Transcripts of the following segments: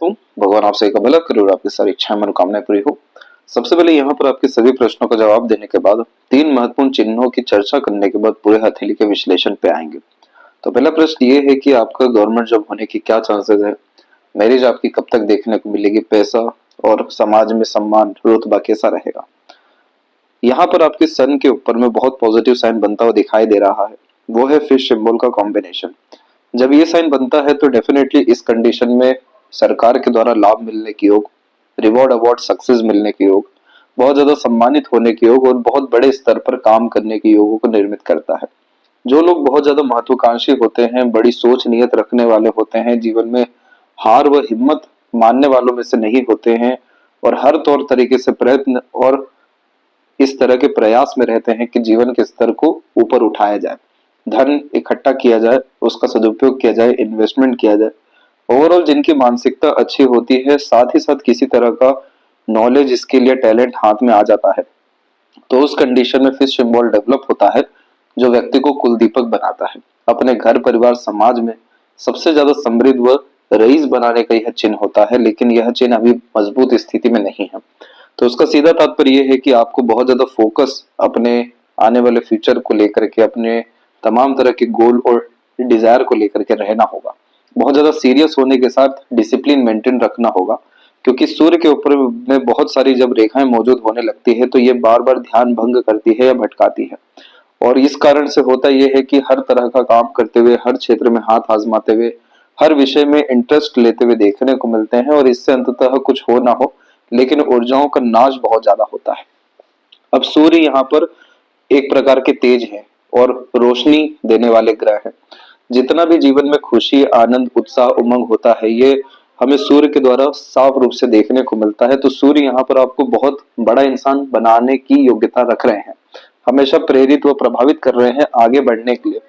करता हूँ। भगवान आप सभी का भला करे और आपकी सारी इच्छाएं मनोकामनाएं पूरी हो। सबसे पहले यहाँ पर आपके सभी प्रश्नों का जवाब देने के बाद 3 महत्वपूर्ण चिन्हों की चर्चा करने के बाद पूरे हथेली के विश्लेषण पे आएंगे। तो पहला प्रश्न ये है कि आपका गवर्नमेंट जॉब होने की क्या चांसेस है, मैरिज आपकी कब तक देखने को मिलेगी, पैसा और समाज में सम्मान रुतबा कैसा रहेगा। यहाँ पर आपके सन के ऊपर में बहुत पॉजिटिव साइन बनता हुआ दिखाई दे रहा है, वो है फिश सिंबल का कॉम्बिनेशन। जब ये साइन बनता है तो डेफिनेटली इस कंडीशन में सरकार के द्वारा लाभ मिलने की योग, रिवॉर्ड अवार्ड सक्सेस मिलने की योग, बहुत ज्यादा सम्मानित होने की योग और बहुत बड़े स्तर पर काम करने की योगों को निर्मित करता है। जो लोग बहुत ज्यादा महत्वाकांक्षी होते हैं, बड़ी सोच नियत रखने वाले होते हैं, जीवन में हार व हिम्मत मानने वालों में से नहीं होते हैं और हर तौर तरीके से प्रयत्न और इस तरह के प्रयास में रहते हैं कि जीवन के स्तर को ऊपर उठाया जाए, धन इकट्ठा किया जाए, उसका सदुपयोग किया जाए, इन्वेस्टमेंट किया जाए। ओवरऑल जिनकी मानसिकता अच्छी होती है, साथ ही साथ किसी तरह का नॉलेज स्किल या टैलेंट हाथ में आ जाता है, तो उस कंडीशन में फिश सिंबल डेवलप होता है जो व्यक्ति को कुलदीपक बनाता है। अपने घर परिवार समाज में सबसे ज्यादा समृद्ध व रईस बनाने का यह चिन्ह होता है, लेकिन यह चिन्ह अभी मजबूत स्थिति में नहीं है। तो उसका सीधा तात्पर्य यह है कि आपको बहुत ज्यादा फोकस अपने आने वाले फ्यूचर को लेकर के, अपने तमाम तरह के गोल और डिजायर को लेकर के रहना होगा। बहुत ज्यादा सीरियस होने के साथ डिसिप्लिन मेंटेन रखना होगा, क्योंकि सूर्य के ऊपर में बहुत सारी जब रेखाएं मौजूद होने लगती है तो ये बार बार ध्यान भंग करती है या भटकाती है। और इस कारण से होता यह है कि हर तरह का काम करते हुए, हर क्षेत्र में हाथ आजमाते हुए, हर विषय में इंटरेस्ट लेते हुए देखने को मिलते हैं और इससे अंततः कुछ हो ना हो, लेकिन ऊर्जाओं का नाश बहुत ज्यादा होता है। अब सूर्य यहाँ पर एक प्रकार के तेज है और रोशनी देने वाले ग्रह है। जितना भी जीवन में खुशी, आनंद, उत्साह, उमंग होता है, ये हमें सूर्य के द्वारा साफ रूप से देखने को मिलता है। तो सूर्य यहाँ पर आपको बहुत बड़ा इंसान बनाने की योग्यता रख रहे हैं, हमेशा प्रेरित व प्रभावित कर रहे हैं आगे बढ़ने के लिए।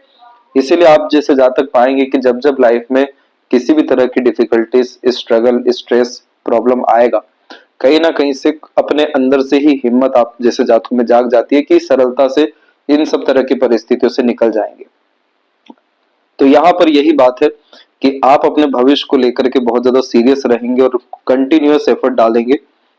इसीलिए आप जैसे जातक पाएंगे कि जब जब लाइफ में किसी भी तरह की डिफिकल्टीज, स्ट्रगल, स्ट्रेस, प्रॉब्लम आएगा, कहीं ना कहीं से अपने अंदर से ही हिम्मत आप जैसे जातकों में जाग जाती है कि सरलता से इन सब तरह की परिस्थितियों से निकल जाएंगे। तो यहाँ पर यही बात है कि आप अपने भविष्य को लेकर के बहुत ज्यादा सीरियस रहेंगे और कंटिन्यूअस एफर्ट डालेंगे,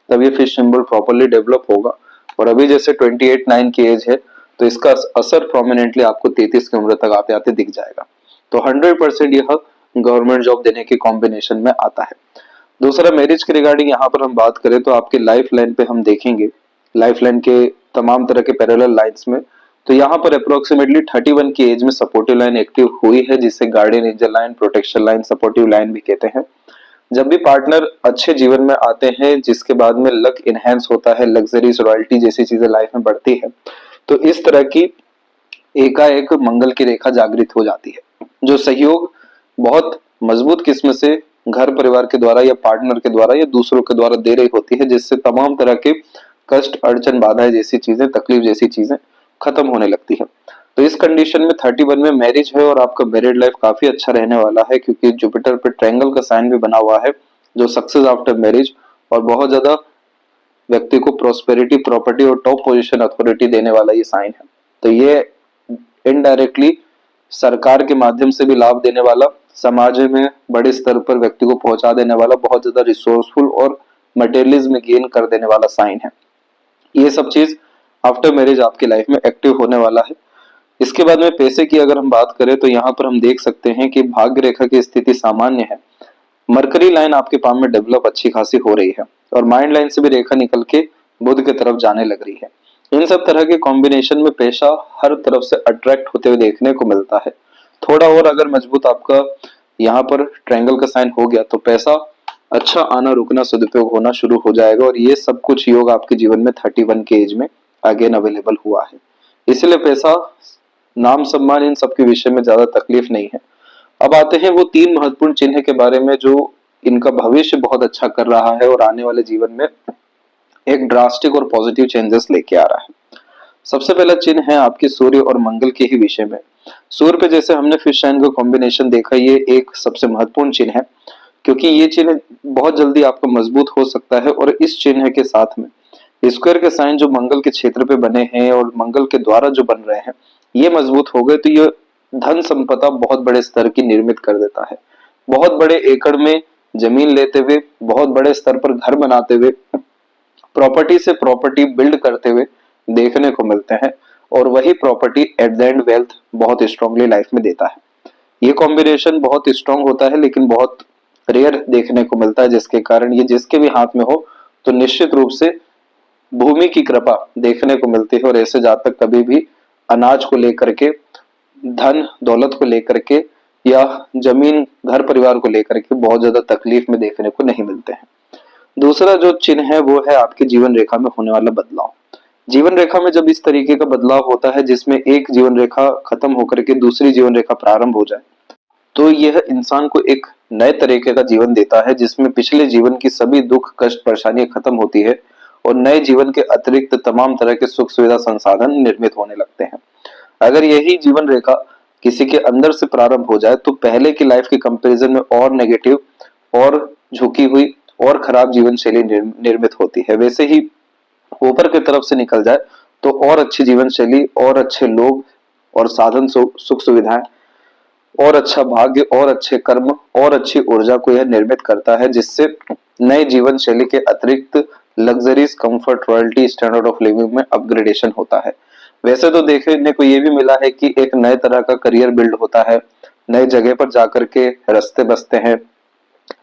तब ये फिश सिंबल प्रॉपरली डेवलप होगा। और अभी जैसे 28-9 की एज है, तो इसका असर प्रोमिनेंटली आपको 33 की उम्र तक आते आते दिख जाएगा। तो 100% यह गवर्नमेंट जॉब देने के कॉम्बिनेशन में आता है। दूसरा, मैरिज के रिगार्डिंग यहाँ पर हम बात करें तो आपके लाइफ लाइन पे हम देखेंगे, लाइफ लाइन के तमाम तरह के पैरेलल लाइन्स में, तो यहाँ पर अप्रोक्सीमेटली 31 की एज में सपोर्टिव लाइन एक्टिव हुई है, जिसे guardian angel line, protection line, supportive line भी कहते हैं। जब भी पार्टनर अच्छे जीवन में आते हैं, जिसके बाद में लक इनहेंस होता है, लग्जरीज, रॉयल्टी जैसी चीजें लाइफ में बढ़ती है, तो इस तरह की एकाएक मंगल की रेखा जागृत हो जाती है। जो सहयोग बहुत मजबूत किस्म से घर परिवार के द्वारा या पार्टनर के द्वारा या दूसरों के द्वारा दे रही होती है, जिससे तमाम तरह के कष्ट, अड़चन, बाधाएं जैसी चीजें, तकलीफ जैसी चीजें खत्म होने लगती है। तो इस कंडीशन में 31 में मैरिज है और आपका मैरिड लाइफ काफी अच्छा रहने वाला है, क्योंकि जुपिटर पे ट्रायंगल का साइन भी बना हुआ है, जो सक्सेस आफ्टर मैरिज और बहुत ज्यादा व्यक्ति को प्रोस्पेरिटी, प्रॉपर्टी और टॉप पोजीशन, अथॉरिटी देने वाला ये साइन है। तो ये इनडायरेक्टली सरकार के माध्यम से भी लाभ देने वाला, समाज में बड़े स्तर पर व्यक्ति को पहुंचा देने वाला, बहुत ज्यादा रिसोर्सफुल और मटेरियलिज्म गेन कर देने वाला साइन है। ये सब चीज आफ्टर मैरिज आपकी लाइफ में एक्टिव होने वाला है। इसके बाद में पैसे की अगर हम बात करें तो यहाँ पर हम देख सकते हैं कि भाग्य रेखा की स्थिति सामान्य है। मरकरी लाइन आपके पाम में डेवलप अच्छी खासी हो रही है और माइंड लाइन से भी रेखा निकल के बुध की तरफ जाने लग रही है। इन सब तरह के कॉम्बिनेशन में पैसा हर तरफ से अट्रैक्ट होते हुए देखने को मिलता है। थोड़ा और अगर मजबूत आपका यहाँ पर ट्रायंगल का साइन हो गया तो पैसा अच्छा आना, रुकना, सदुपयोग होना शुरू हो जाएगा। और ये सब कुछ योग आपके जीवन में 31 के एज में अगेन अवेलेबल हुआ है। इसलिए पैसा, नाम, सम्मान, इन सब के विषय में ज्यादा तकलीफ नहीं है। अब आते हैं वो 3 महत्वपूर्ण चिन्ह के बारे में जो इनका भविष्य बहुत अच्छा कर रहा है और आने वाले जीवन में एक ड्रास्टिक और पॉजिटिव चेंजेस लेके आ रहा है। सबसे पहला चिन्ह है आपके सूर्य और मंगल के ही विषय में। सूर्य पे जैसे हमने फिश साइन का कॉम्बिनेशन देखा, ये एक सबसे महत्वपूर्ण चिन्ह है, क्योंकि ये चिन्ह बहुत जल्दी आपका मजबूत हो सकता है। और इस चिन्ह के साथ में स्क्वायर के साइन जो मंगल के क्षेत्र पे बने हैं और मंगल के द्वारा जो बन रहे हैं, ये मजबूत हो गए तो ये धन संपदा बहुत बड़े स्तर की निर्मित कर देता है। बहुत बड़े एकड़ में जमीन लेते हुए, बहुत बड़े स्तर पर घर बनाते हुए, प्रॉपर्टी से प्रॉपर्टी बिल्ड करते हुए देखने को मिलते हैं। और वही property at the end wealth बहुत स्ट्रांगली लाइफ में देता है। ये कॉम्बिनेशन बहुत स्ट्रांग होता है, लेकिन बहुत रेयर देखने को मिलता है, जिसके कारण ये जिसके भी हाथ में हो तो निश्चित रूप से भूमि की कृपा देखने को मिलती है। और ऐसे जातक कभी भी अनाज को लेकर के, धन दौलत को लेकर के या जमीन घर परिवार को लेकर के बहुत ज्यादा तकलीफ में देखने को नहीं मिलते हैं। दूसरा जो चिन्ह है वो है आपकी जीवन रेखा में होने वाला बदलाव। जीवन रेखा में जब इस तरीके का बदलाव होता है जिसमें एक जीवन रेखा खत्म होकर के दूसरी जीवन रेखा प्रारंभ हो जाए, तो यह इंसान को एक नए तरीके का जीवन देता है, जिसमें पिछले जीवन की सभी दुख कष्ट परेशानियां खत्म होती है और नए जीवन के अतिरिक्त तमाम तरह के सुख सुविधा संसाधन निर्मित होने लगते हैं। अगर यही जीवन रेखा किसी के अंदर से प्रारंभ हो जाए तो पहले की लाइफ के कंपैरिजन में और नेगेटिव और झुकी हुई और खराब जीवन शैली निर्मित होती है। वैसे ही ऊपर की तरफ से निकल जाए तो और अच्छी जीवन शैली और अच्छे लोग और साधन सुख सुविधाएं और अच्छा भाग्य और अच्छे कर्म और अच्छी ऊर्जा को यह निर्मित करता है, जिससे नए जीवन शैली के अतिरिक्त luxuries comfort royalty standard of living में अपग्रेडेशन होता है। वैसे तो देखने को ये भी मिला है कि एक नए तरह का करियर बिल्ड होता है, नई जगह पर जाकर के रास्ते बसते हैं,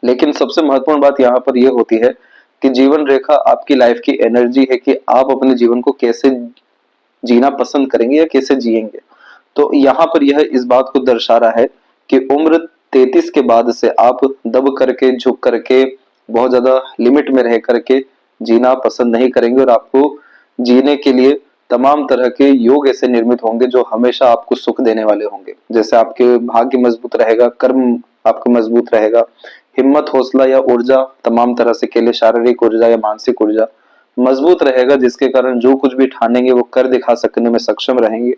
लेकिन सबसे महत्वपूर्ण बात यहाँ पर यह होती है कि जीवन रेखा आपकी लाइफ की एनर्जी है कि आप अपने जीवन को कैसे जीना पसंद करेंगे या कैसे जिएंगे। तो यहाँ पर यह इस बात को दर्शा रहा है कि उम्र 33 के बाद से आप दब करके झुक करके बहुत ज्यादा लिमिट में रह करके जीना पसंद नहीं करेंगे और आपको जीने के लिए तमाम तरह के योग ऐसे निर्मित होंगे जो हमेशा आपको सुख देने वाले होंगे। जैसे आपके भाग्य मजबूत रहेगा, कर्म आपका मजबूत रहेगा, हिम्मत हौसला या ऊर्जा तमाम तरह से के लिए शारीरिक ऊर्जा या मानसिक ऊर्जा मजबूत रहेगा, जिसके कारण जो कुछ भी ठानेंगे वो कर दिखा सकने में सक्षम रहेंगे।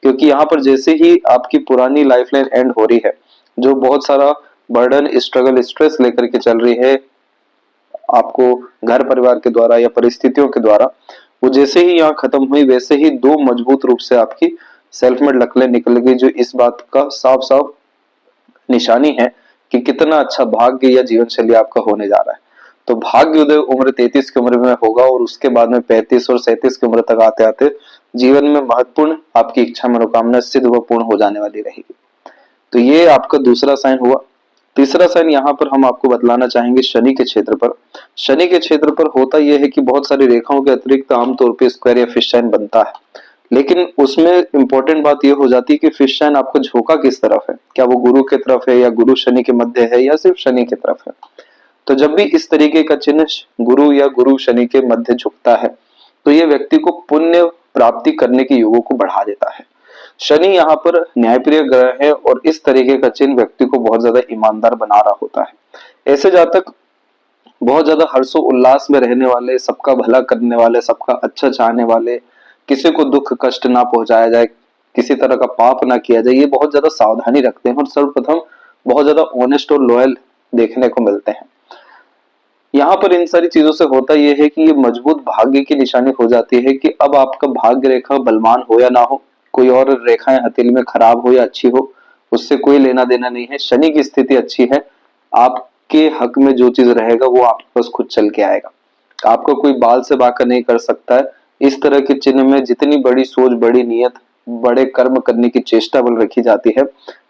क्योंकि यहाँ पर जैसे ही आपकी पुरानी लाइफलाइन एंड हो रही है, जो बहुत सारा बर्डन स्ट्रगल स्ट्रेस लेकर के चल रही है आपको घर परिवार के द्वारा या परिस्थितियों के द्वारा, वो जैसे ही यहाँ खत्म हुई वैसे ही दो मजबूत रूप से आपकी सेल्फ मेड लकीरें निकल गई, जो इस बात का साफ साफ निशानी है कि कितना अच्छा भाग्य या जीवन शैली आपका होने जा रहा है। तो भाग्य उदय उम्र 33 की उम्र में होगा और उसके बाद में 35 और 37 की उम्र तक आते आते जीवन में महत्वपूर्ण आपकी इच्छा मनोकामना सिद्ध व पूर्ण हो जाने वाली रहेगी। तो ये आपका दूसरा साइन हुआ। तीसरा साइन यहाँ पर हम आपको बतलाना चाहेंगे शनि के क्षेत्र पर। शनि के क्षेत्र पर होता यह है कि बहुत सारी रेखाओं के अतिरिक्त आमतौर पर स्क्वायर या फिश साइन बनता है, लेकिन उसमें इंपॉर्टेंट बात यह हो जाती है कि फिश साइन आपको झोंका किस तरफ है, क्या वो गुरु की तरफ है या गुरु शनि के मध्य है या सिर्फ शनि की तरफ है। तो जब भी इस तरीके का चिन्ह गुरु या गुरु शनि के मध्य झुकता है तो ये व्यक्ति को पुण्य प्राप्ति करने के योगों को बढ़ा देता है। शनि यहाँ पर न्यायप्रिय ग्रह है और इस तरीके का चिन्ह व्यक्ति को बहुत ज्यादा ईमानदार बना रहा होता है। ऐसे जातक बहुत ज्यादा हर्षो उल्लास में रहने वाले, सबका भला करने वाले, सबका अच्छा चाहने वाले, किसी को दुख कष्ट ना पहुंचाया जाए, किसी तरह का पाप ना किया जाए, ये बहुत ज्यादा सावधानी रखते हैं और सर्वप्रथम बहुत ज्यादा ऑनेस्ट और लॉयल देखने को मिलते हैं। यहाँ पर इन सारी चीजों से होता यह है कि ये मजबूत भाग्य की निशानी हो जाती है कि अब आपका भाग्य रेखा बलवान हो या ना हो, कोई और रेखाएं हथेली में खराब हो या अच्छी हो, उससे कोई लेना देना नहीं है। शनि की स्थिति अच्छी है, आपके हक में जो चीज रहेगा वो आपके पास खुद चल के आएगा, आपका कोई बाल से बाका नहीं कर सकता है। इस तरह के चिन्ह में जितनी बड़ी सोच, बड़ी नीयत, बड़े कर्म करने की चेष्टा बल रखी जाती है,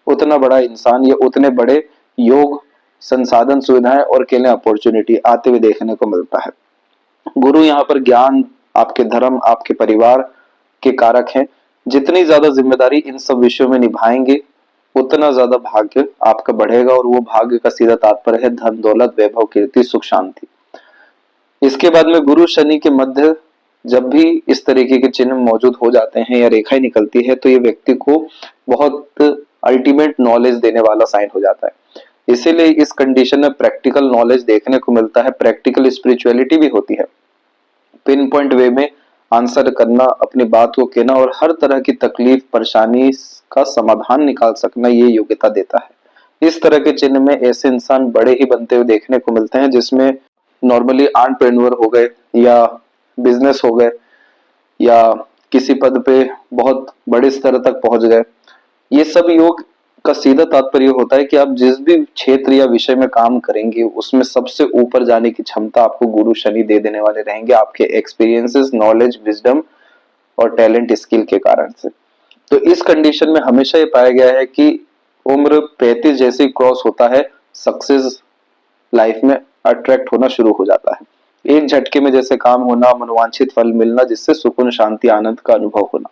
उतना बड़ा इंसान या उतने बड़े योग संसाधन सुविधाएं और केले अपॉर्चुनिटी आते हुए देखने को मिलता है। गुरु यहाँ पर ज्ञान, आपके धर्म, आपके परिवार के कारक हैं। जितनी ज्यादा जिम्मेदारी इन सब विषयों में निभाएंगे उतना ज्यादा भाग्य आपका बढ़ेगा और वो भाग्य का सीधा तात्पर्य है धन दौलत वैभव कीर्ति सुख शांति। इसके बाद में गुरु शनि के मध्य जब भी इस तरीके के चिन्ह मौजूद हो जाते हैं या रेखाएं निकलती है तो ये व्यक्ति को बहुत अल्टीमेट नॉलेज देने वाला साइन हो जाता है। इसीलिए इस कंडीशन में प्रैक्टिकल नॉलेज देखने को मिलता है, प्रैक्टिकल स्पिरिचुअलिटी भी होती है। पिन पॉइंट वे में आंसर करना, अपनी बात को कहना और हर तरह की तकलीफ परेशानी का समाधान निकाल सकना, ये योग्यता देता है। इस तरह के चिन्ह में ऐसे इंसान बड़े ही बनते हुए देखने को मिलते हैं, जिसमें नॉर्मली एंटरप्रेन्योर हो गए या बिजनेस हो गए या किसी पद पे बहुत बड़े स्तर तक पहुंच गए। ये सब योग का सीधा तात्पर्य होता है कि आप जिस भी क्षेत्र या विषय में काम करेंगे उसमें सबसे ऊपर जाने की क्षमता आपको गुरु शनि दे देने वाले रहेंगे, आपके एक्सपीरियंसेस, नॉलेज, विजडम और टैलेंट, स्किल के कारण से। तो इस कंडीशन में हमेशा ये पाया गया है कि उम्र 35 जैसे क्रॉस होता है, सक्सेस लाइफ में अट्रैक्ट होना शुरू हो जाता है। एक झटके में जैसे काम होना, मनोवांछित फल मिलना, जिससे सुकून, शांति, आनंद का अनुभव होना,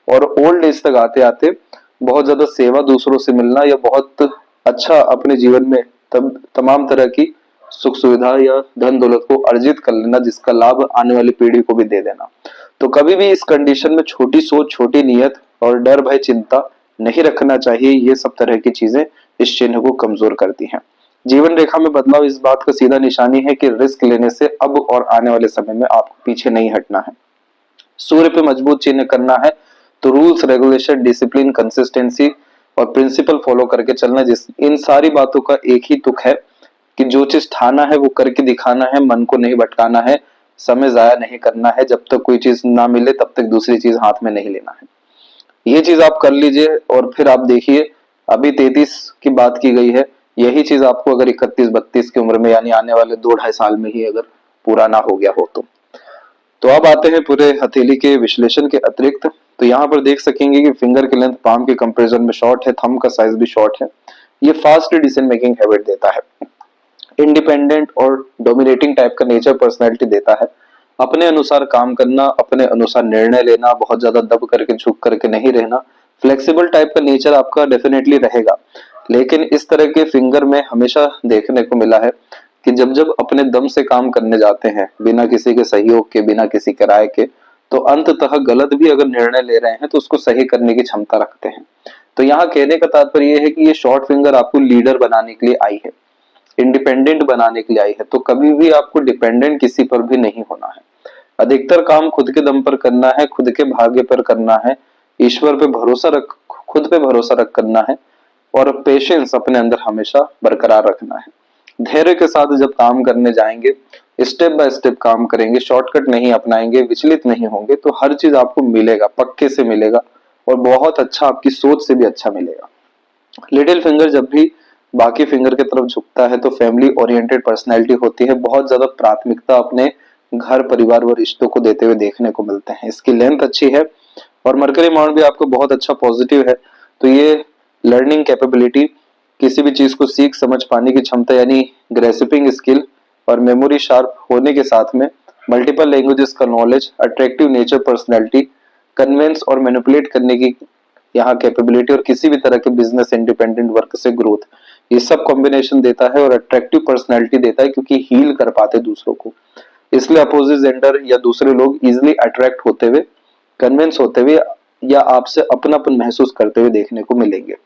और ओल्ड एज तक आते आते बहुत ज्यादा सेवा दूसरों से मिलना या बहुत अच्छा अपने जीवन में तब तमाम तरह की सुख सुविधा या धन दौलत को अर्जित कर लेना, जिसका लाभ आने वाली पीढ़ी को भी दे देना। तो कभी भी इस कंडीशन में छोटी सोच, छोटी नीयत और डर, भय, चिंता नहीं रखना चाहिए। ये सब तरह की चीजें इस चिन्ह को कमजोर करती हैं। जीवन रेखा में बदलाव इस बात का सीधा निशानी है कि रिस्क लेने से अब और आने वाले समय में आपको पीछे नहीं हटना है। सूर्य पे मजबूत चिन्ह करना है तो रूल्स, रेगुलेशन, डिसिप्लिन, कंसिस्टेंसी और प्रिंसिपल फॉलो करके चलना। जिस इन सारी बातों का एक ही तुक है कि जो चीज ठाना है वो करके दिखाना है, मन को नहीं भटकाना है, समय जाया नहीं करना है। जब तक कोई चीज ना मिले तब तक दूसरी चीज हाथ में नहीं लेना है। ये चीज आप कर लीजिए और फिर आप देखिए, अभी 33 की बात की गई है, यही चीज आपको अगर 31-32 की उम्र में यानी आने वाले 2-2.5 साल में ही अगर पूरा ना हो गया हो तो अब आते हैं पूरे हथेली के विश्लेषण के अतिरिक्त। तो यहाँ पर देख सकेंगे कि फिंगर की लेंथ पाम के कंपैरिजन में शॉर्ट है, थंब का साइज भी शॉर्ट है। ये फास्ट डिसीजन मेकिंग हैबिट देता है, इंडिपेंडेंट और डोमिनेटिंग टाइप का नेचर, पर्सनैलिटी देता है, अपने अनुसार काम करना, अपने अनुसार निर्णय लेना, बहुत ज्यादा दब करके झुक करके नहीं रहना। फ्लेक्सिबल टाइप का नेचर आपका डेफिनेटली रहेगा, लेकिन इस तरह के फिंगर में हमेशा देखने को मिला है कि जब जब अपने दम से काम करने जाते हैं, बिना किसी के सहयोग के, बिना किसी किराए के, तो अंततः गलत भी अगर निर्णय ले रहे हैं तो उसको सही करने की क्षमता रखते हैं। तो यहाँ कहने का तात्पर्य यह है कि ये शॉर्ट फिंगर आपको लीडर बनाने के लिए आई है, इंडिपेंडेंट बनाने के लिए आई है। तो कभी भी आपको डिपेंडेंट किसी पर भी नहीं होना है। अधिकतर काम खुद के दम पर करना है, खुद के भाग्य पर करना है, ईश्वर पे भरोसा रख, खुद पे भरोसा रख करना है, और पेशेंस अपने अंदर हमेशा बरकरार रखना है। धैर्य के साथ जब काम करने जाएंगे, स्टेप बाय स्टेप काम करेंगे, शॉर्टकट नहीं अपनाएंगे, विचलित नहीं होंगे, तो हर चीज आपको मिलेगा, पक्के से मिलेगा, और बहुत अच्छा, आपकी सोच से भी अच्छा मिलेगा। लिटिल फिंगर जब भी बाकी फिंगर की तरफ झुकता है तो फैमिली ओरिएंटेड पर्सनैलिटी होती है, बहुत ज्यादा प्राथमिकता अपने घर, परिवार व रिश्तों को देते हुए देखने को मिलते हैं। इसकी लेंथ अच्छी है और मरकरी माउंट भी आपको बहुत अच्छा पॉजिटिव है। तो ये लर्निंग कैपेबिलिटी, किसी भी चीज को सीख समझ पाने की क्षमता यानी ग्रेस्पिंग स्किल, और मेमोरी शार्प होने के साथ में मल्टीपल लैंग्वेजेस का knowledge, attractive nature, personality, convince और मैनिपुलेट करने की यहाँ कैपेबिलिटी, और किसी भी तरह के बिजनेस, इंडिपेंडेंट वर्क से ग्रोथ, ये सब कॉम्बिनेशन देता है। और अट्रैक्टिव पर्सनैलिटी देता है क्योंकि हील कर पाते दूसरों को, इसलिए अपोजिट जेंडर या दूसरे लोग इजिली अट्रैक्ट होते हुए, कन्विंस होते हुए या आपसे अपनापन महसूस करते हुए देखने को मिलेंगे।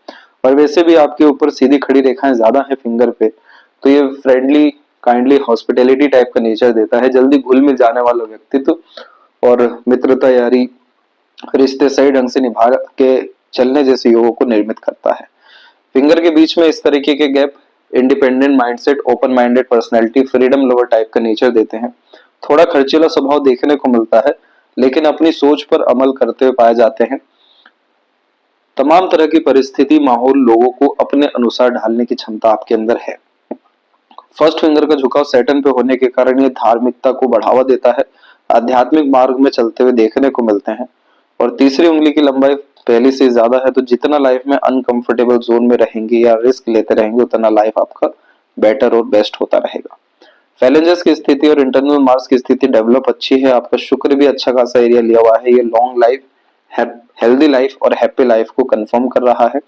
और वैसे भी आपके ऊपर सीधी खड़ी रेखाएं ज्यादा है फिंगर पे, तो ये फ्रेंडली, काइंडली, हॉस्पिटैलिटी टाइप का नेचर देता है, जल्दी घुल मिल जाने वाला व्यक्तित्व, और मित्रता, यारी, रिश्ते सही ढंग से निभा के चलने जैसे योगों को निर्मित करता है। फिंगर के बीच में इस तरीके के gap independent mindset, open minded personality, freedom lover type का नेचर देते हैं। थोड़ा खर्चीला स्वभाव देखने को मिलता है, लेकिन अपनी सोच पर अमल करते हुए पाए जाते हैं। तमाम तरह की परिस्थिति, माहौल, लोगों को अपने अनुसार ढालने की क्षमता आपके अंदर है। फर्स्ट फिंगर का झुकाव सैटर्न पे होने के कारण ये धार्मिकता को बढ़ावा देता है, आध्यात्मिक मार्ग में चलते हुए देखने को मिलते हैं। और तीसरी उंगली की लंबाई पहले से ज्यादा है, तो जितना लाइफ में अनकंफर्टेबल जोन में रहेंगे या रिस्क लेते रहेंगे, उतना लाइफ आपका बेटर और बेस्ट होता रहेगा। फैलेंजर्स की स्थिति और इंटरनल मार्स की स्थिति डेवलप अच्छी है, आपका शुक्र भी अच्छा खासा एरिया लिया हुआ है। ये लॉन्ग लाइफ, हेल्दी लाइफ और हैप्पी लाइफ को कंफर्म कर रहा है।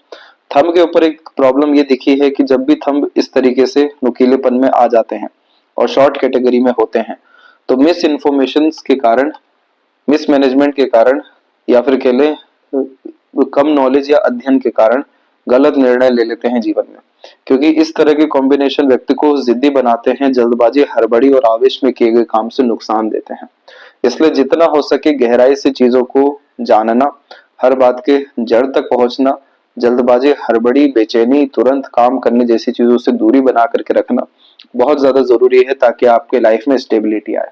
थंब के ऊपर एक प्रॉब्लम ये दिखी है कि जब भी थंब इस तरीके से नुकीलेपन में आ जाते हैं और शॉर्ट कैटेगरी में होते हैं, तो मिस इन्फॉर्मेशन के कारण, मिस मैनेजमेंट के कारण, या फिर कह ले कम नॉलेज या अध्ययन के कारण गलत निर्णय ले लेते हैं जीवन में। क्योंकि इस तरह के कॉम्बिनेशन व्यक्ति को जिद्दी बनाते हैं, जल्दबाजी, हड़बड़ी और आवेश में किए गए काम से नुकसान देते हैं। इसलिए जितना हो सके गहराई से चीजों को जानना, हर बात के जड़ तक पहुंचना, जल्दबाजी, हड़बड़ी, बेचैनी, तुरंत काम करने जैसी चीजों से दूरी बना करके रखना बहुत ज्यादा जरूरी है, ताकि आपके लाइफ में स्टेबिलिटी आए।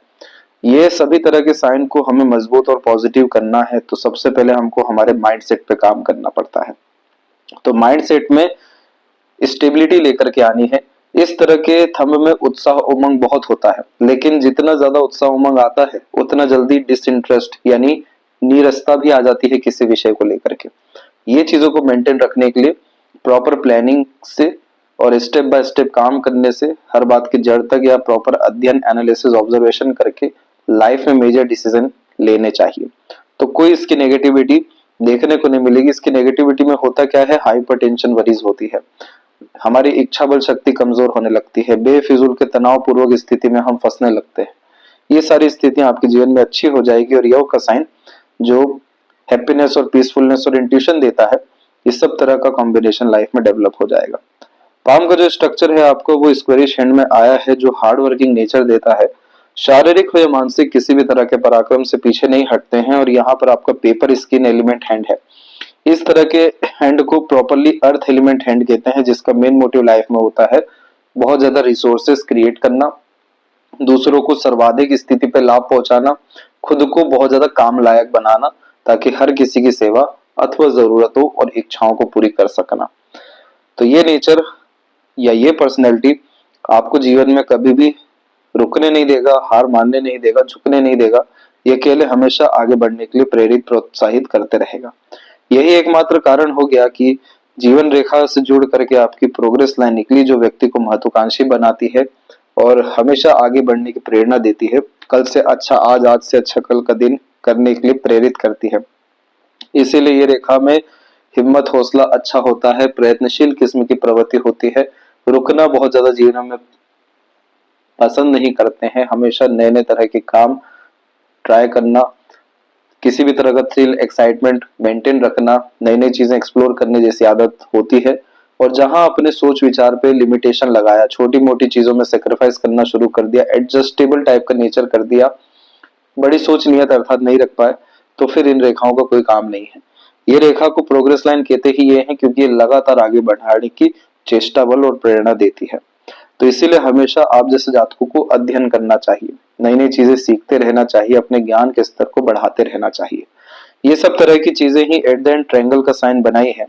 ये सभी तरह के साइन को हमें मजबूत और पॉजिटिव करना है, तो सबसे पहले हमको हमारे माइंडसेट पे काम करना पड़ता है। तो माइंड सेट में स्टेबिलिटी लेकर के आनी है। इस तरह के थंब में उत्साह उमंग बहुत होता है, लेकिन जितना ज्यादा उत्साह उमंग आता है उतना जल्दी डिसइंटरेस्ट यानी नीरसता भी आ जाती है किसी विषय को लेकर के। ये चीजों को मेंटेन रखने के लिए प्रॉपर प्लानिंग से और स्टेप बाय स्टेप काम करने से, हर बात की जड़ तक या प्रॉपर अध्ययन एनालिसिस ऑब्जर्वेशन करके लाइफ में मेजर डिसीजन लेने चाहिए। तो कोई इसकी नेगेटिविटी देखने को नहीं मिलेगी। इसकी नेगेटिविटी में होता क्या है, हाइपरटेंशन वरीज होती है, हमारी इच्छा बल शक्ति कमजोर होने लगती है, बेफिजूल के तनाव पूर्वक स्थिति में हम फंसने लगते हैं। ये सारी स्थितियां आपके जीवन में अच्छी हो जाएगी और योग का साइन जो हैप्पीनेस और पीसफुलनेस और इंट्यूशन देता है, इस सब तरह का कॉम्बिनेशन लाइफ में डेवलप हो जाएगा। पाम का जो स्ट्रक्चर है आपको वो स्क्वेरिश हैंड में आया है, जो हार्ड वर्किंग नेचर देता है। शारीरिक हो या मानसिक किसी भी तरह के पराक्रम से पीछे नहीं हटते हैं। और यहाँ पर आपका पेपर स्किन एलिमेंट हैंड है। इस तरह के हैंड को प्रॉपरली अर्थ एलिमेंट हैंड कहते हैं, जिसका मेन मोटिव लाइफ में होता है बहुत ज्यादा रिसोर्सेस क्रिएट करना, दूसरों को सर्वाधिक स्थिति पे लाभ पहुंचाना, खुद को बहुत ज्यादा काम लायक बनाना, ताकि हर किसी की सेवा अथवा जरूरतों और इच्छाओं को पूरी कर सकना। तो ये नेचर या ये पर्सनैलिटी आपको जीवन में कभी भी रुकने नहीं देगा, हार मानने नहीं देगा, झुकने नहीं देगा। ये अकेले हमेशा आगे बढ़ने के लिए प्रेरित प्रोत्साहित करते रहेगा। यही एकमात्र कारण हो गया कि जीवन रेखा से जुड़ करके आपकी प्रोग्रेस लाइन निकली, जो व्यक्ति को महत्वाकांक्षी बनाती है और हमेशा आगे बढ़ने की प्रेरणा देती है। कल से अच्छा आज, आज से अच्छा कल का दिन करने के लिए प्रेरित करती है। इसीलिए ये रेखा में हिम्मत हौसला अच्छा होता है, प्रयत्नशील किस्म की प्रवृत्ति होती है। रुकना बहुत ज्यादा जीवन में पसंद नहीं करते हैं, हमेशा नए नए तरह के काम ट्राई करना, किसी भी तरह का थ्रिल एक्साइटमेंट मेंटेन रखना, नई नई चीजें एक्सप्लोर करने जैसी आदत होती है। और जहां अपने सोच विचार पे लिमिटेशन लगाया, छोटी मोटी चीजों में सेक्रीफाइस करना शुरू कर दिया, एडजस्टेबल टाइप का नेचर कर दिया, बड़ी सोच नियत अर्थात नहीं रख पाए, तो फिर इन रेखाओं का कोई काम नहीं है। ये रेखा को प्रोग्रेस लाइन कहते ही ये है, क्योंकि ये लगातार आगे बढ़ाने की चेष्टा बल और प्रेरणा देती है। तो इसीलिए हमेशा आप जैसे जातकों को अध्ययन करना चाहिए, नई नई चीजें सीखते रहना चाहिए, अपने ज्ञान के स्तर को बढ़ाते रहना चाहिए। ये सब तरह की चीजें ही एट द एंड ट्रायंगल का साइन बनाई है,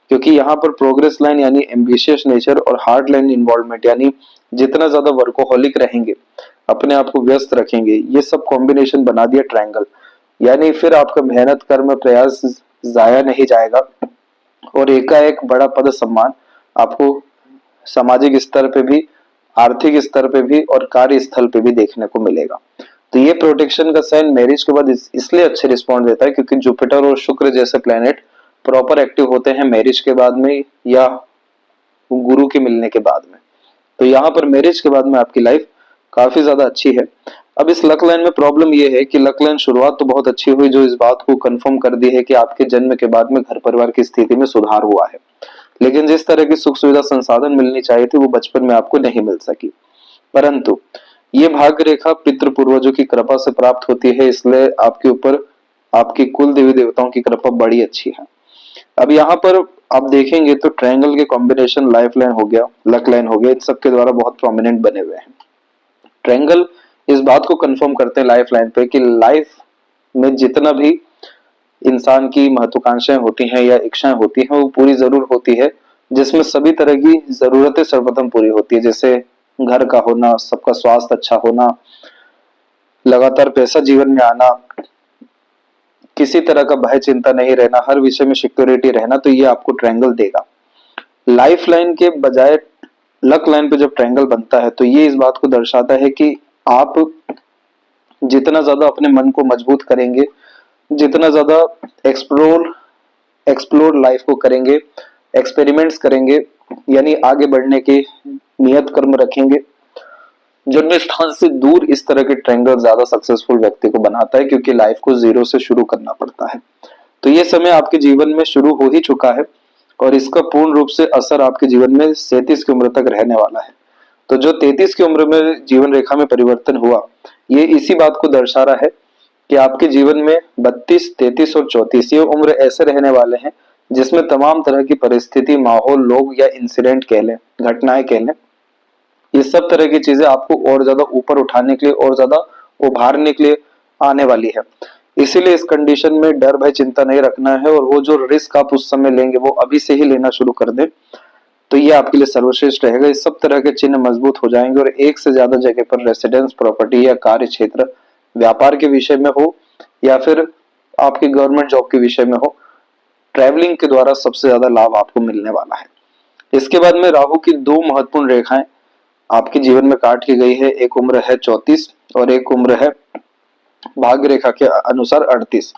क्योंकि यहाँ पर प्रोग्रेस लाइन यानी एम्बिशियस नेचर और हार्ड लाइन इन्वॉल्वमेंट यानी जितना ज्यादा वर्कोहॉलिक रहेंगे, अपने आप को व्यस्त रखेंगे, ये सब कॉम्बिनेशन बना दिया ट्रायंगल। यानी फिर आपका मेहनत कर्म प्रयास जाया नहीं जाएगा और एकाएक बड़ा पद सम्मान आपको सामाजिक स्तर पे भी, आर्थिक स्तर पे भी और कार्य स्थल पे भी देखने को मिलेगा। तो ये प्रोटेक्शन का साइन मैरिज के बाद इसलिए अच्छे रिस्पॉन्ड देता है, क्योंकि जुपिटर और शुक्र जैसे प्लेनेट प्रॉपर एक्टिव होते हैं मैरिज के बाद में या गुरु के मिलने के बाद में। तो यहाँ पर मैरिज के बाद में आपकी लाइफ काफी ज्यादा अच्छी है। अब इस लक लाइन में प्रॉब्लम ये है कि लक लाइन शुरुआत तो बहुत अच्छी हुई, जो इस बात को कंफर्म कर दी है कि आपके जन्म के बाद में घर परिवार की स्थिति में सुधार हुआ है, लेकिन जिस तरह की सुख सुविधा संसाधन मिलनी चाहिए थी वो बचपन में आपको नहीं मिल सकी। परंतु ये भाग्य रेखा पितृ पूर्वजों की कृपा से प्राप्त होती है, इसलिए आपके ऊपर आपकी कुल देवी देवताओं की कृपा बड़ी अच्छी है। अब यहाँ पर आप देखेंगे तो ट्रायंगल के कॉम्बिनेशन लाइफ लाइन हो गया, लक लाइन हो गया, इन सबके द्वारा बहुत प्रोमिनेंट बने हुए हैं। ट्रायंगल इस बात को कंफर्म करते हैं लाइफ लाइन पे कि लाइफ में जितना भी इंसान की महत्वाकांक्षाएं होती हैं या इच्छाएं होती हैं वो पूरी जरूर होती है, जिसमें सभी तरह की जरूरतें सर्वप्रथम पूरी होती है, जैसे घर का होना, सबका स्वास्थ्य अच्छा होना, लगातार पैसा जीवन में आना, किसी तरह का भय चिंता नहीं रहना, हर विषय में सिक्योरिटी रहना। तो ये आपको ट्रायंगल देगा। लाइफ लाइन के बजाय लक लाइन पे जब ट्रायंगल बनता है तो ये इस बात को दर्शाता है कि आप जितना ज्यादा अपने मन को मजबूत करेंगे, जितना ज्यादा एक्सप्लोर एक्सप्लोर लाइफ को करेंगे, एक्सपेरिमेंट्स करेंगे, यानी आगे बढ़ने के नियत कर्म रखेंगे, जन्म स्थान से दूर, इस तरह के ट्रायंगल ज्यादा सक्सेसफुल व्यक्ति को बनाता है, क्योंकि लाइफ को जीरो से शुरू करना पड़ता है। तो ये समय आपके जीवन में शुरू हो ही चुका है और इसका पूर्ण रूप से असर आपके जीवन में 37 की उम्र तक रहने वाला है। तो जो 33 की उम्र में जीवन रेखा में परिवर्तन हुआ, ये इसी बात को दर्शा रहा है कि आपके जीवन में 32, 33 और 34 ये उम्र ऐसे रहने वाले हैं जिसमें तमाम तरह की परिस्थिति, माहौल, लोग या इंसिडेंट कह लें, घटनाएं कह लें, ये सब तरह की चीजें आपको और ज्यादा ऊपर उठाने के लिए और ज्यादा उभारने के लिए आने वाली है। इसीलिए इस कंडीशन में डर भय चिंता नहीं रखना है, और वो जो रिस्क आप उस समय लेंगे वो अभी से ही लेना शुरू कर दें, तो ये आपके लिए सर्वश्रेष्ठ रहेगा। इस सब तरह के चिन्ह मजबूत हो जाएंगे, और एक से ज्यादा जगह पर रेसिडेंस, प्रॉपर्टी या कार्य क्षेत्र, व्यापार के विषय में हो या फिर आपकी गवर्नमेंट जॉब के विषय में हो, ट्रैवलिंग के द्वारा सबसे ज्यादा लाभ आपको मिलने वाला है। इसके बाद में राहु की दो महत्वपूर्ण रेखाएं आपके जीवन में काट की गई है। एक उम्र है 34 और एक उम्र है भाग्य रेखा के अनुसार 38।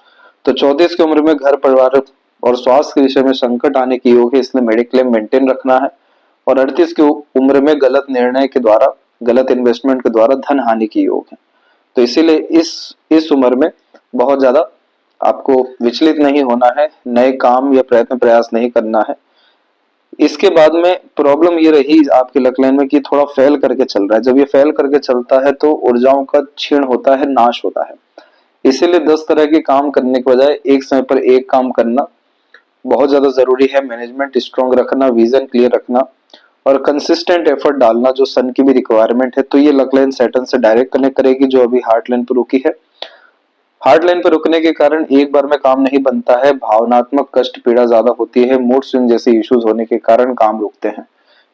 तो 34 की उम्र में घर परिवार और स्वास्थ्य के विषय में संकट आने की योग है, इसलिए मेडिक्लेम मेंटेन रखना है। और 38 की उम्र में गलत निर्णय के द्वारा, गलत इन्वेस्टमेंट के द्वारा धन हानि की योग है। तो इसीलिए इस उम्र में बहुत ज्यादा आपको विचलित नहीं होना है, नए काम या प्रयत्न प्रयास नहीं करना है। इसके बाद में प्रॉब्लम ये रही आपके लक लाइन में कि थोड़ा फेल करके चल रहा है। जब ये फेल करके चलता है तो ऊर्जाओं का क्षीण होता है, नाश होता है। इसीलिए 10 तरह के काम करने के बजाय एक समय पर एक काम करना बहुत ज्यादा जरूरी है। मैनेजमेंट स्ट्रॉन्ग रखना, विजन क्लियर रखना और कंसिस्टेंट एफर्ट डालना, जो सन की भी रिक्वायरमेंट है। तो ये लक लाइन सैटर्न से डायरेक्ट कनेक्ट करेगी, जो अभी हार्ट लाइन पर रुकी है। हार्ट लाइन पर रुकने के कारण एक बार में काम नहीं बनता है, भावनात्मक कष्ट पीड़ा ज्यादा होती है, मूड स्विंग जैसे इश्यूज होने के कारण काम रुकते हैं,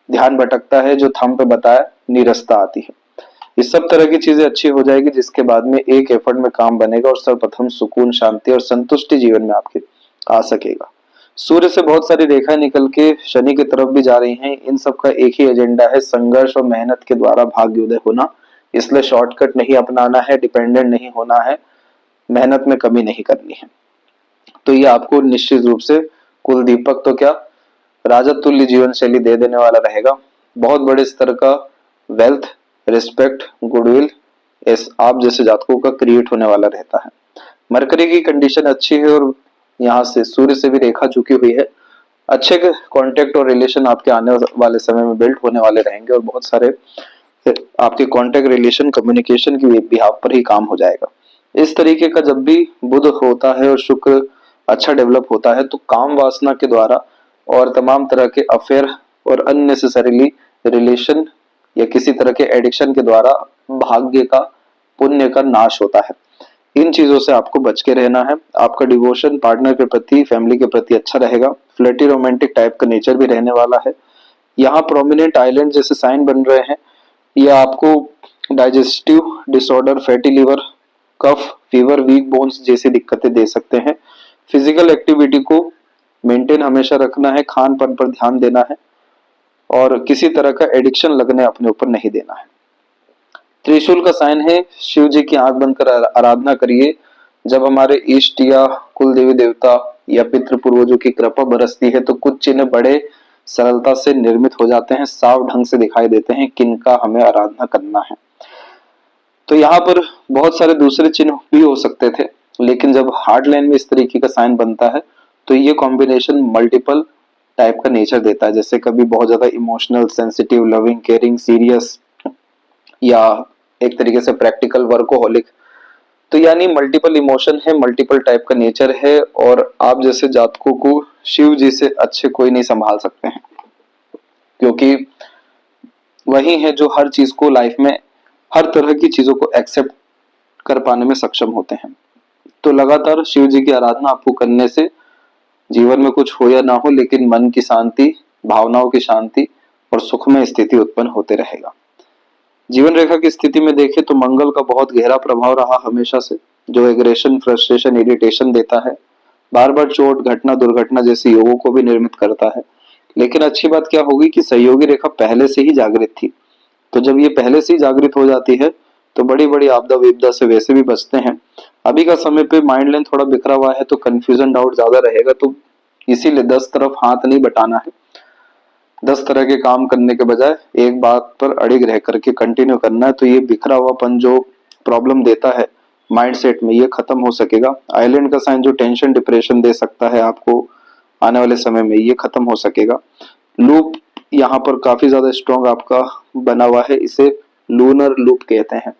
ध्यान भटकता है, जो थंब पे बताया नीरसता आती है। ये सब तरह की चीजें अच्छी हो जाएगी, जिसके बाद में एक एफर्ट में काम बनेगा और सर्वप्रथम सुकून, शांति और संतुष्टि जीवन में आपके आ सकेगा। सूर्य से बहुत सारी रेखाएं निकल के शनि की तरफ भी जा रही हैं। इन सब का एक ही एजेंडा है, संघर्ष और मेहनत के द्वारा भाग्योदय होना। इसलिए शॉर्टकट नहीं अपनाना है, डिपेंडेंट नहीं होना है, मेहनत में कमी नहीं करनी है। तो ये आपको निश्चित रूप से कुल दीपक तो क्या, राजा तुल्य जीवन शैली दे देने वाला रहेगा। बहुत बड़े स्तर का वेल्थ, रिस्पेक्ट, गुडविल इस आप जैसे जातकों का क्रिएट होने वाला रहता है। मरकरी की कंडीशन अच्छी है और यहाँ से सूर्य से भी रेखा झुकी हुई है। अच्छे कांटेक्ट और रिलेशन आपके आने वाले समय में बिल्ड होने वाले रहेंगे, और बहुत सारे आपके कांटेक्ट, रिलेशन, कम्युनिकेशन की बिहाफ पर ही काम हो जाएगा। इस तरीके का जब भी बुध होता है और शुक्र अच्छा डेवलप होता है, तो काम वासना के द्वारा और तमाम तरह के अफेयर और अननेसेसरीली रिलेशन या किसी तरह के एडिक्शन के द्वारा भाग्य का, पुण्य का नाश होता है। इन चीजों से आपको बच के रहना है। आपका डिवोशन पार्टनर के प्रति, फैमिली के प्रति अच्छा रहेगा। फ्लर्टी रोमांटिक टाइप का नेचर भी रहने वाला है। यहाँ प्रोमिनेंट आइलैंड जैसे साइन बन रहे हैं, या आपको डाइजेस्टिव डिसऑर्डर, फैटी लिवर, कफ, फीवर, वीक बोन्स जैसी दिक्कतें दे सकते हैं। फिजिकल एक्टिविटी को मेंटेन हमेशा रखना है, खान पान पर ध्यान देना है, और किसी तरह का एडिक्शन लगने अपने ऊपर नहीं देना है। त्रिशूल का साइन है, शिव जी की आंख बंद कर आराधना करिए। जब हमारे इष्ट या कुल देवी देवता या पितृ पूर्वजों की कृपा बरसती है, तो कुछ चिन्ह बड़े सरलता से निर्मित हो जाते हैं, साफ ढंग से दिखाई देते हैं किनका हमें आराधना करना है। तो यहाँ पर बहुत सारे दूसरे चिन्ह भी हो सकते थे, लेकिन जब हार्ट लाइन में इस तरीके का साइन बनता है, तो ये कॉम्बिनेशन मल्टीपल टाइप का नेचर देता है। जैसे कभी बहुत ज्यादा emotional, sensitive, loving, caring, serious, या एक तरीके से प्रैक्टिकल, वर्कोहोलिक। तो यानी मल्टीपल इमोशन है, मल्टीपल टाइप का नेचर है, और आप जैसे जातकों को शिव जी से अच्छे कोई नहीं संभाल सकते हैं, क्योंकि वही है जो हर चीज को लाइफ में, हर तरह की चीजों को एक्सेप्ट कर पाने में सक्षम होते हैं। तो लगातार शिव जी की आराधना आपको करने से जीवन में कुछ हो या ना हो, लेकिन मन की शांति, भावनाओं की शांति और सुखमय स्थिति उत्पन्न होते रहेगा। जीवन रेखा की स्थिति में देखें तो मंगल का बहुत गहरा प्रभाव रहा हमेशा से, जो एग्रेशन, फ्रस्ट्रेशन, इरिटेशन देता है, बार बार चोट, घटना, दुर्घटना जैसे योगों को भी निर्मित करता है। लेकिन अच्छी बात क्या होगी कि सहयोगी रेखा पहले से ही जागृत थी। तो जब ये पहले से ही जागृत हो जाती है, तो बड़ी बड़ी आपदा विपदा से वैसे भी बचते हैं। अभी का समय पे माइंड लाइन थोड़ा बिखरा हुआ है, तो कंफ्यूजन, डाउट ज्यादा रहेगा। तो इसीलिए 10 तरफ हाथ नहीं बटाना है। 10 तरह के काम करने के बजाय एक बात पर अड़िग रह करके कंटिन्यू करना है। तो ये बिखरा हुआपन जो प्रॉब्लम देता है माइंडसेट में, ये खत्म हो सकेगा। आइलैंड का साइन जो टेंशन, डिप्रेशन दे सकता है आपको आने वाले समय में, ये खत्म हो सकेगा। लूप यहाँ पर काफी ज्यादा स्ट्रॉन्ग आपका बना हुआ है, इसे लूनर लूप कहते हैं।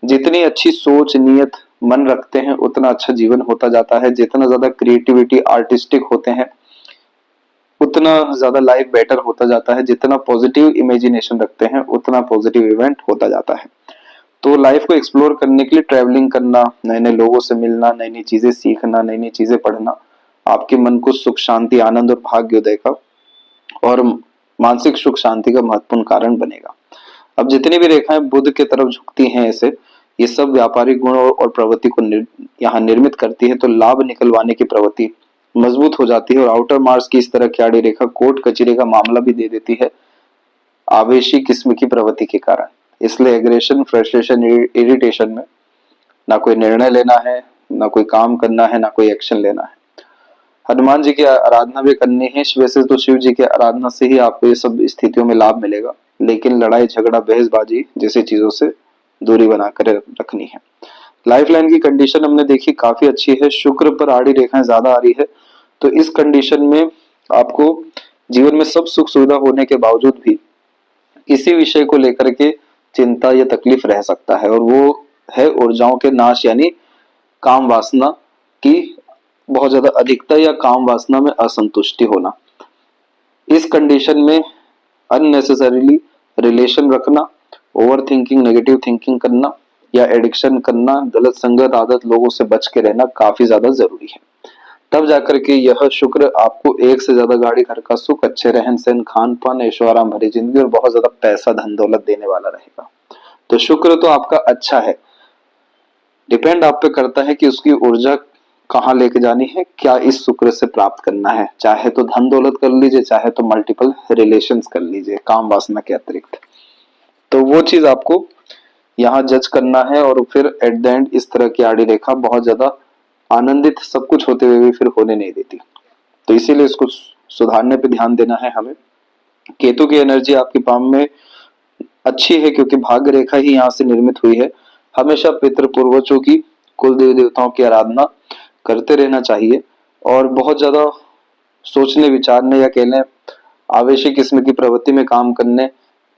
जितनी अच्छी सोच, नियत, मन रखते हैं, उतना अच्छा जीवन होता जाता है। जितना ज्यादा क्रिएटिविटी, आर्टिस्टिक होते हैं, उतना ज्यादा लाइफ बेटर होता जाता है। जितना पॉजिटिव इमेजिनेशन रखते हैं, उतना पॉजिटिव इवेंट होता जाता है। तो लाइफ को एक्सप्लोर करने के लिए ट्रैवलिंग करना, नए नए लोगों से मिलना, नई नई चीजें सीखना, नई नई चीजें पढ़ना आपके मन को सुख शांति आनंद और भाग्योदय का और मानसिक सुख शांति का महत्वपूर्ण कारण बनेगा। अब जितनी भी रेखाएं बुध के तरफ झुकती हैं ऐसे, ये सब व्यापारिक गुण और प्रवृत्ति को यहाँ निर्मित करती है, तो लाभ निकलवाने की प्रवृत्ति मजबूत हो जाती है। और आउटर मार्स की इस तरह की आड़ी रेखा कोर्ट कचहरी का मामला भी दे देती है आवेशी किस्म की प्रवृत्ति के कारण। इसलिए एग्रेशन, फ्रस्ट्रेशन, इरिटेशन में ना कोई निर्णय लेना है, ना कोई काम करना है, ना कोई एक्शन लेना है। हनुमान जी की आराधना भी करनी है। वैसे तो शिव जी की आराधना से ही आपको ये सब स्थितियों में लाभ मिलेगा, लेकिन लड़ाई झगड़ा बहसबाजी जैसी चीजों से दूरी बनाकर रखनी है। लाइफ लाइन की कंडीशन हमने देखी काफी अच्छी है, शुक्र पर आड़ी रेखाएं ज्यादा आ रही है, तो इस कंडीशन में आपको जीवन में सब सुख सुविधा होने के बावजूद भी इसी विषय को लेकर के चिंता या तकलीफ रह सकता है, और वो है ऊर्जाओं के नाश, यानी काम वासना की बहुत ज्यादा अधिकता या काम वासना में असंतुष्टि होना। इस कंडीशन में अननेसेसरीली रिलेशन रखना, ओवर थिंकिंग, नेगेटिव थिंकिंग करना या एडिक्शन करना, गलत संगत आदत लोगों से बच के रहना काफी ज्यादा जरूरी है। तब जाकर के यह शुक्र आपको एक से ज्यादा गाड़ी, घर का सुख, अच्छे रहन सहन, खान पान, ऐशो आराम भरी जिंदगी और बहुत ज्यादा पैसा धन दौलत देने वाला रहेगा। तो शुक्र तो आपका अच्छा है, डिपेंड आप पे करता है कि उसकी ऊर्जा कहाँ लेके जानी है, क्या इस शुक्र से प्राप्त करना है। चाहे तो धन दौलत कर लीजिए, चाहे तो मल्टीपल रिलेशंस कर लीजिए काम वासना के अतिरिक्त। तो वो चीज आपको यहाँ जज करना है, और फिर एट द एंड इस तरह की आड़ी रेखा बहुत ज्यादा आनंदित सब कुछ होते हुए भी फिर होने नहीं देती। तो इसीलिए इसको सुधारने पे ध्यान देना है हमें। केतु की एनर्जी आपके पाम में अच्छी है, क्योंकि भाग्य रेखा ही यहाँ से निर्मित हुई है। हमेशा पितृ पूर्वजों की, कुल देवी देवताओं की आराधना करते रहना चाहिए, और बहुत ज्यादा सोचने विचारने या कह लें आवेशी किस्म की प्रवृत्ति में काम करने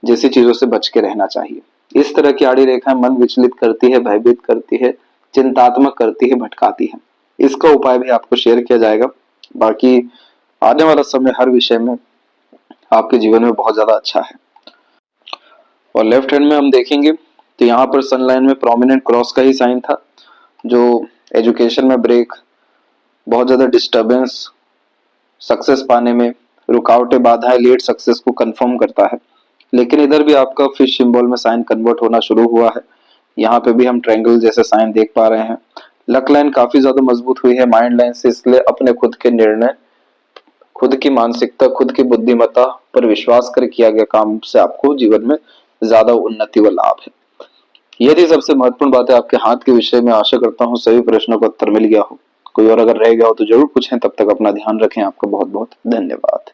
जैसी चीजों से बच के रहना चाहिए। इस तरह की आड़ी रेखाएं मन विचलित करती है, भयभीत करती है, चिंतात्मक करती है, भटकाती है। इसका उपाय भी आपको शेयर किया जाएगा। बाकी आने वाला समय हर विषय में आपके जीवन में बहुत ज्यादा अच्छा है। और लेफ्ट हैंड में हम देखेंगे तो यहाँ पर सन लाइन में प्रोमिनेंट क्रॉस का ही साइन था, जो एजुकेशन में ब्रेक, बहुत ज्यादा डिस्टरबेंस, सक्सेस पाने में रुकावटें, बाधाएं, लेट सक्सेस को कंफर्म करता है। लेकिन इधर भी आपका फिश सिंबल में साइन कन्वर्ट होना शुरू हुआ है। यहाँ पे भी हम ट्रायंगल जैसे साइन देख पा रहे हैं। लक लाइन काफी ज्यादा मजबूत हुई है माइंड लाइन से, इसलिए अपने खुद के निर्णय, खुद की मानसिकता, खुद की बुद्धिमत्ता पर विश्वास कर किया गया काम से आपको जीवन में ज्यादा उन्नति व लाभ है। यदि सबसे महत्वपूर्ण बात है आपके हाथ के विषय में, आशा करता हूँ सभी प्रश्नों का उत्तर मिल गया हो। कोई और अगर रह गया हो तो जरूर पूछें। तब तक अपना ध्यान रखें। आपका बहुत बहुत धन्यवाद।